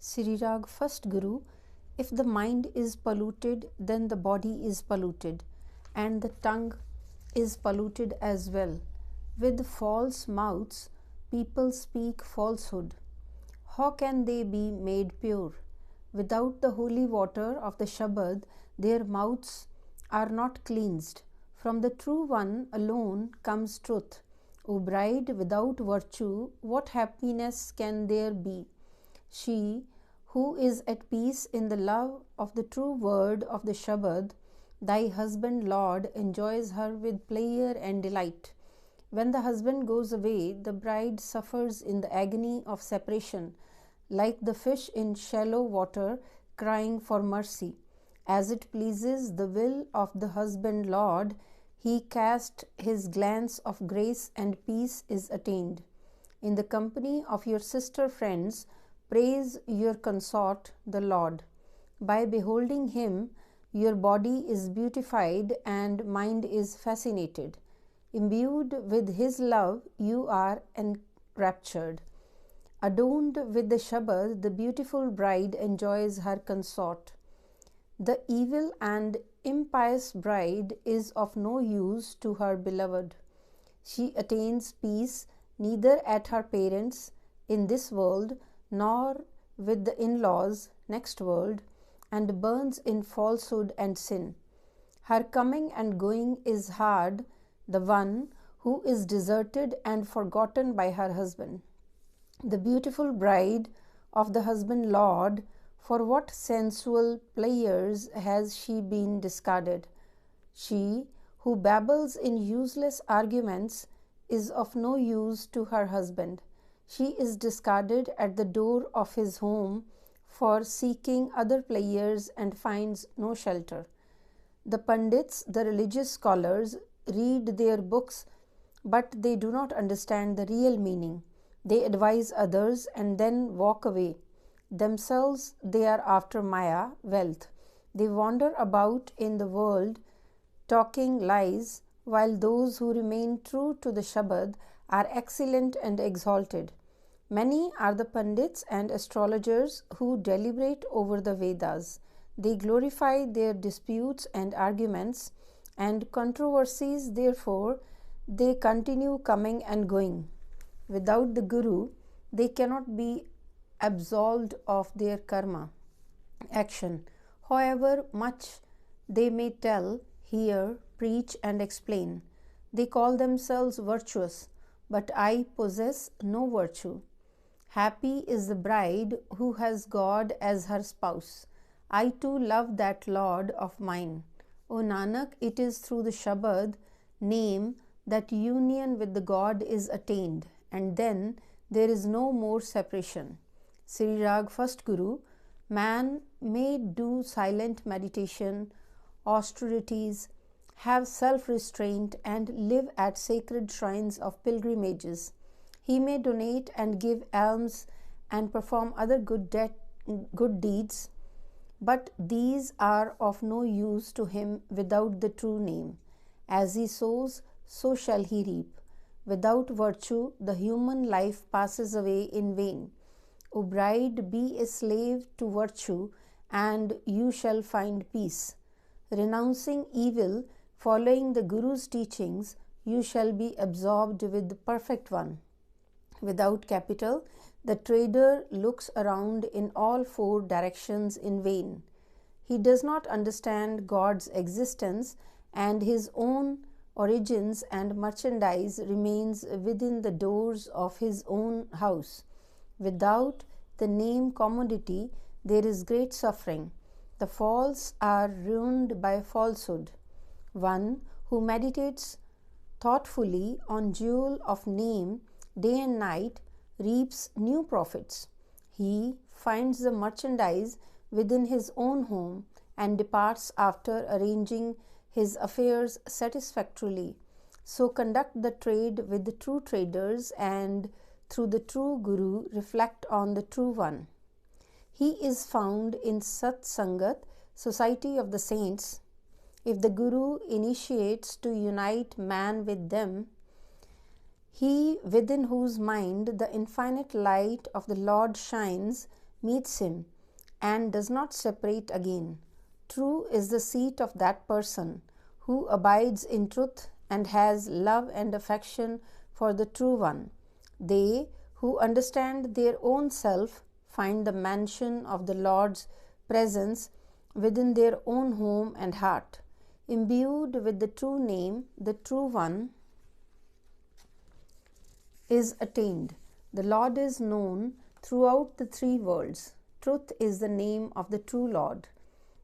Sirirag First Guru, if the mind is polluted, then the body is polluted, and the tongue is polluted as well. With false mouths, people speak falsehood. How can they be made pure? Without the holy water of the Shabad, their mouths are not cleansed. From the true one alone comes truth. O bride, without virtue, what happiness can there be? She who is at peace in the love of the true word of the Shabad, thy husband Lord enjoys her with pleasure and delight. When the husband goes away, the bride suffers in the agony of separation, like the fish in shallow water crying for mercy. As it pleases the will of the husband Lord, he casts his glance of grace and peace is attained. In the company of your sister friends, praise your consort, the Lord. By beholding him, your body is beautified and mind is fascinated. Imbued with his love, you are enraptured. Adorned with the Shabad, the beautiful bride enjoys her consort. The evil and impious bride is of no use to her beloved. She attains peace neither at her parents in this world nor with the in-laws next world, and burns in falsehood and sin. Her coming and going is hard, the one who is deserted and forgotten by her husband. The beautiful bride of the husband Lord, for what sensual pleasures has she been discarded? She who babbles in useless arguments is of no use to her husband. She is discarded at the door of his home for seeking other pleasures and finds no shelter. The Pandits, the religious scholars, read their books, but they do not understand the real meaning. They advise others and then walk away. Themselves they are after Maya, wealth. They wander about in the world talking lies, while those who remain true to the Shabad are excellent and exalted. Many are the Pandits and astrologers who deliberate over the Vedas. They glorify their disputes and arguments and controversies, therefore they continue coming and going. Without the Guru, they cannot be absolved of their karma, action, however much they may tell, hear, preach, and explain. They call themselves virtuous, but I possess no virtue. Happy is the bride who has God as her spouse. I too love that Lord of mine. O Nanak, it is through the Shabad name that union with the God is attained, and then there is no more separation. Sirirag First Guru, man may do silent meditation, austerities, have self-restraint, and live at sacred shrines of pilgrimages. He may donate and give alms and perform other good deeds, but these are of no use to him without the true name. As he sows, so shall he reap. Without virtue, the human life passes away in vain. O bride, be a slave to virtue, and you shall find peace. Renouncing evil, following the Guru's teachings, you shall be absorbed with the Perfect One. Without capital, the trader looks around in all four directions in vain. He does not understand God's existence, and his own origins and merchandise remains within the doors of his own house. Without the name commodity, there is great suffering. The false are ruined by falsehood. One who meditates thoughtfully on jewel of name day and night reaps new profits. He finds the merchandise within his own home and departs after arranging his affairs satisfactorily. So conduct the trade with the true traders, and through the true Guru reflect on the true one. He is found in Sat Sangat, society of the saints. If the Guru initiates to unite man with them, he within whose mind the infinite light of the Lord shines meets him and does not separate again. True is the seat of that person who abides in truth and has love and affection for the True One. They who understand their own self find the mansion of the Lord's presence within their own home and heart. Imbued with the true name, the True One is attained. The Lord is known throughout the three worlds. Truth is the name of the true Lord.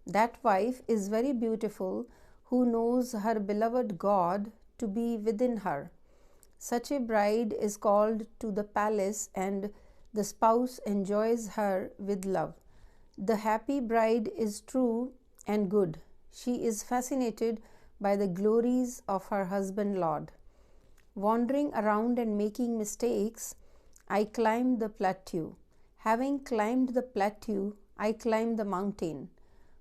That wife is very beautiful who knows her beloved God to be within her. Such a bride is called to the palace, and the spouse enjoys her with love. The happy bride is true and good. She is fascinated by the glories of her husband Lord. Wandering around and making mistakes, I climbed the plateau. Having climbed the plateau, I climbed the mountain.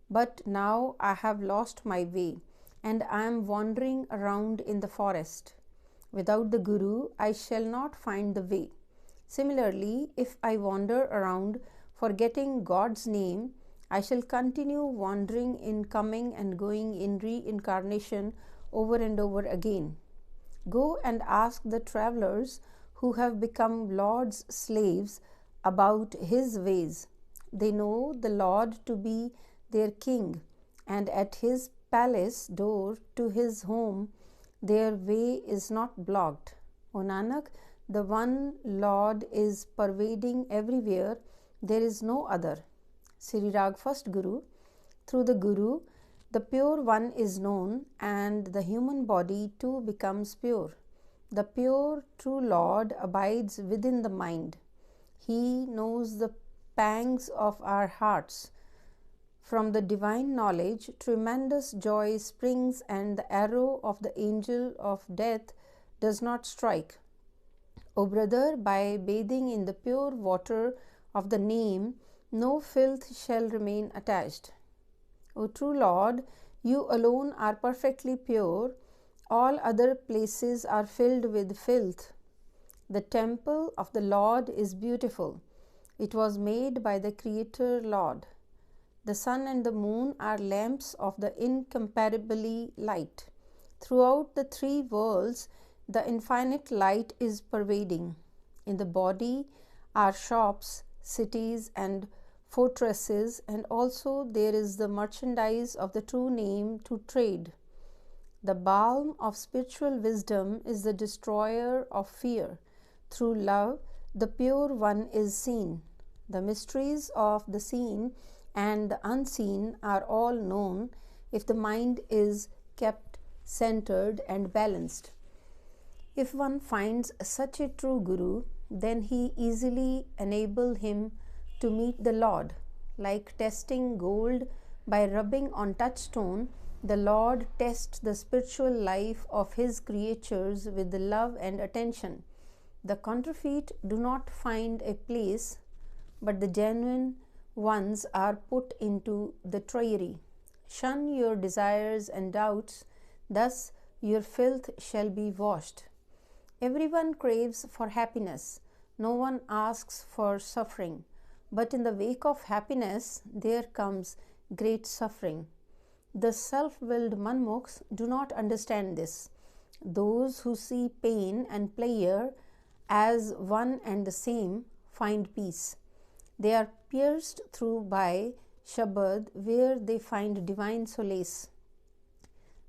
But now I have lost my way, and I am wandering around in the forest. Without the Guru, I shall not find the way. Similarly, if I wander around forgetting God's name, I shall continue wandering in coming and going in reincarnation over and over again. Go and ask the travelers who have become Lord's slaves about his ways. They know the Lord to be their king, and at his palace door to his home their way is not blocked. O Nanak, the one Lord is pervading everywhere, there is no other. Sri Rag First Guru. Through the Guru, the pure one is known, and the human body too becomes pure. The pure true Lord abides within the mind. He knows the pangs of our hearts. From the divine knowledge, tremendous joy springs, and the arrow of the angel of death does not strike. O brother, by bathing in the pure water of the name, no filth shall remain attached. O true Lord, you alone are perfectly pure. All other places are filled with filth. The temple of the Lord is beautiful. It was made by the Creator Lord. The sun and the moon are lamps of the incomparably light. Throughout the three worlds, the infinite light is pervading. In the body are shops, cities, and fortresses, and also there is the merchandise of the true name to trade. The balm of spiritual wisdom is the destroyer of fear. Through love, the pure one is seen. The mysteries of the seen and the unseen are all known if the mind is kept centered and balanced. If one finds such a true Guru, then he easily enable him to meet the Lord. Like testing gold by rubbing on touchstone, the Lord tests the spiritual life of his creatures with the love and attention. The counterfeit do not find a place, but the genuine ones are put into the treasury. Shun your desires and doubts, thus your filth shall be washed. Everyone craves for happiness, no one asks for suffering, but in the wake of happiness there comes great suffering. The self-willed manmukhs do not understand this. Those who see pain and pleasure as one and the same find peace. They are pierced through by Shabad, where they find divine solace.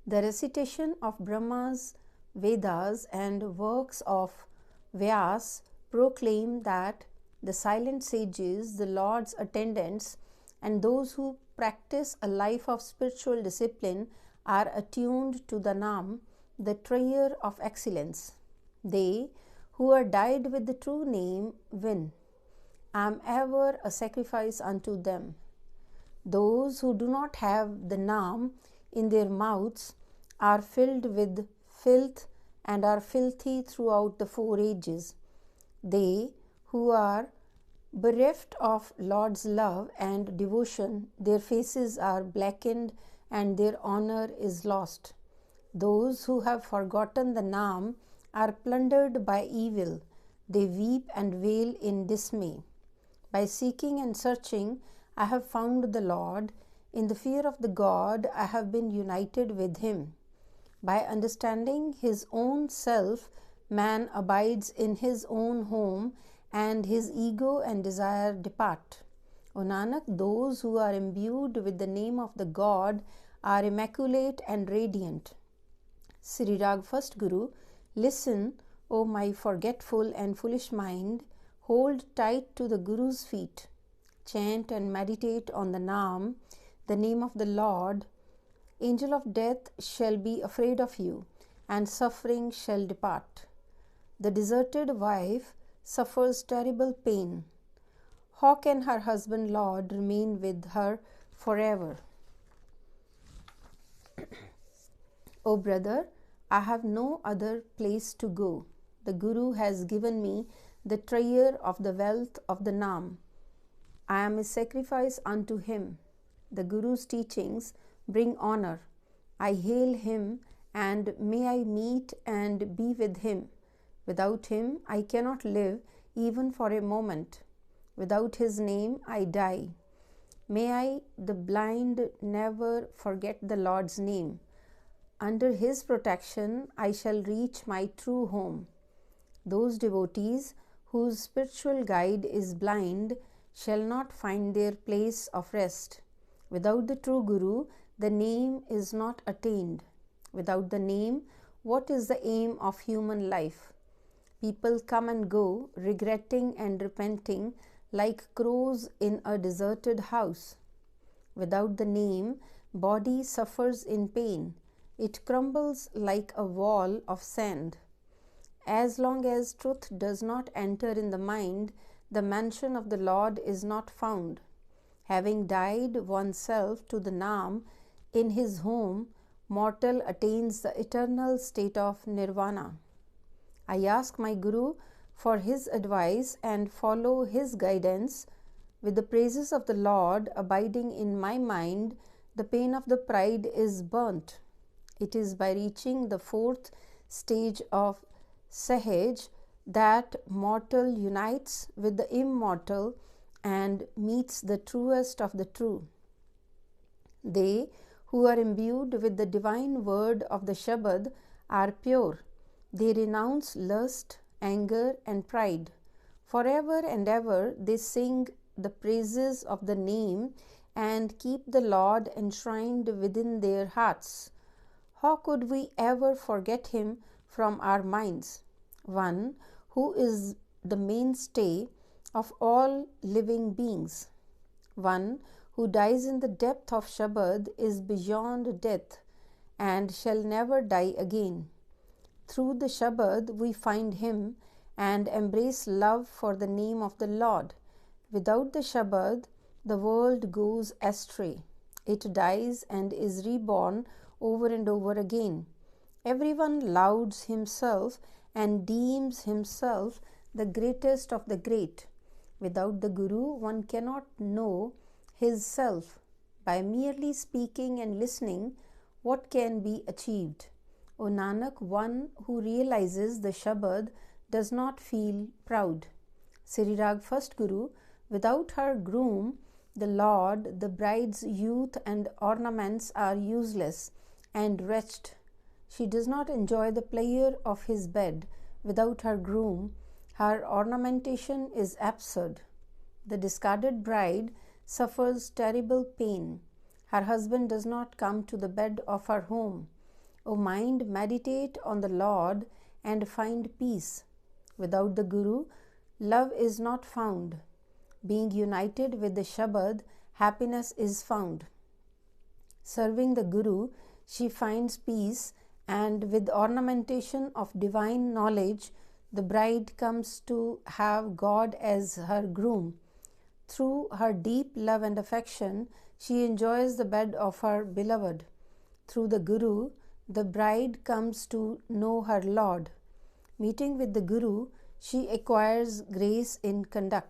The recitation of Brahma's Vedas and works of Vyas proclaim that the silent sages, the Lord's attendants, and those who practice a life of spiritual discipline are attuned to the Nam, the treasure of excellence. They who are dyed with the true name win. I am ever a sacrifice unto them. Those who do not have the Nam in their mouths are filled with filth and are filthy throughout the 4 ages. They who are bereft of Lord's love and devotion, their faces are blackened and their honor is lost. Those who have forgotten the Nam are plundered by evil. They weep and wail in dismay. By seeking and searching, I have found the Lord. In the fear of the God, I have been united with Him. By understanding his own self, man abides in his own home, and his ego and desire depart. O Nanak, those who are imbued with the name of the God are immaculate and radiant. Sri Rag First Guru, listen, O my forgetful and foolish mind, hold tight to the Guru's feet. Chant and meditate on the Naam, the name of the Lord. Angel of death shall be afraid of you, and suffering shall depart. The deserted wife suffers terrible pain. How can her husband Lord remain with her forever? O brother, I have no other place to go. The Guru has given me the treasure of the wealth of the Naam. I am a sacrifice unto him. The Guru's teachings bring honor. I hail him, and may I meet and be with him. Without him, I cannot live even for a moment. Without his name, I die. May I, the blind, never forget the Lord's name. Under his protection, I shall reach my true home. Those devotees whose spiritual guide is blind shall not find their place of rest. Without the true Guru, the name is not attained. Without the name, what is the aim of human life? People come and go, regretting and repenting like crows in a deserted house. Without the name, body suffers in pain. It crumbles like a wall of sand. As long as truth does not enter in the mind, the mansion of the Lord is not found. Having died oneself to the Naam in his home, mortal attains the eternal state of nirvana. I ask my Guru for his advice and follow his guidance. With the praises of the Lord abiding in my mind, the pain of the pride is burnt. It is by reaching the fourth stage of Sahib that mortal unites with the immortal and meets the truest of the true. They who are imbued with the divine word of the Shabad are pure. They renounce lust, anger, and pride. Forever and ever they sing the praises of the name and keep the Lord enshrined within their hearts. How could we ever forget him from our minds? One who is the mainstay of all living beings. One who dies in the depth of Shabad is beyond death and shall never die again. Through the Shabad we find him and embrace love for the name of the Lord. Without the Shabad, the world goes astray. It dies and is reborn over and over again. Everyone lauds himself and deems himself the greatest of the great. Without the Guru, one cannot know his self. By merely speaking and listening, what can be achieved? O Nanak, one who realizes the Shabad does not feel proud. Sri Rag First Guru, without her groom, the Lord, the bride's youth and ornaments are useless and wretched. She does not enjoy the pleasure of his bed. Without her groom, her ornamentation is absurd. The discarded bride suffers terrible pain. Her husband does not come to the bed of her home. O mind, meditate on the Lord and find peace. Without the Guru, love is not found. Being united with the Shabad, happiness is found. Serving the Guru, she finds peace, and with ornamentation of divine knowledge, the bride comes to have God as her groom. Through her deep love and affection, she enjoys the bed of her beloved. Through the Guru, the bride comes to know her Lord. Meeting with the Guru, she acquires grace in conduct.